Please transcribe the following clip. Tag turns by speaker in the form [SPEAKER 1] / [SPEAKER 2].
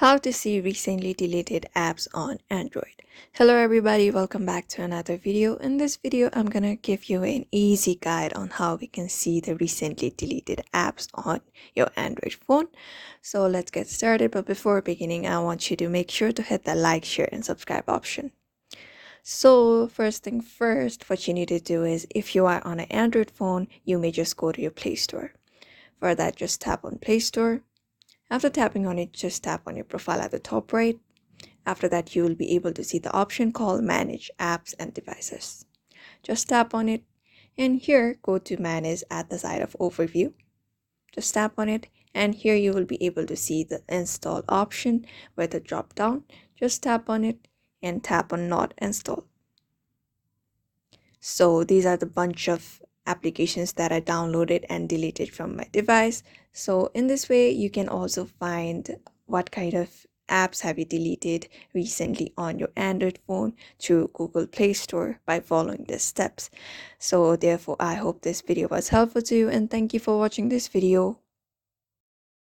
[SPEAKER 1] How to see recently deleted apps on Android. Hello everybody, welcome back to another video. In this video, I'm gonna give you an easy guide on how we can see the recently deleted apps on your Android phone. So let's get started, but before beginning, I want you to make sure to hit the like, share, and subscribe option. So first thing first, what you need to do is if you are on an Android phone, you may just go to your Play Store. For that, just tap on Play Store. After tapping on it, just tap on your profile at the top right. After that, you will be able to see the option called Manage Apps and Devices. Just tap on it, and here go to Manage at the side of Overview. Just tap on it, and here you will be able to see the Install option with a drop down. Just tap on it and tap on Not Installed. So these are the bunch of applications that I downloaded and deleted from my device. So in this way, you can also find what kind of apps have you deleted recently on your Android phone through Google Play Store by following these steps. So therefore, I hope this video was helpful to you, and thank you for watching this video.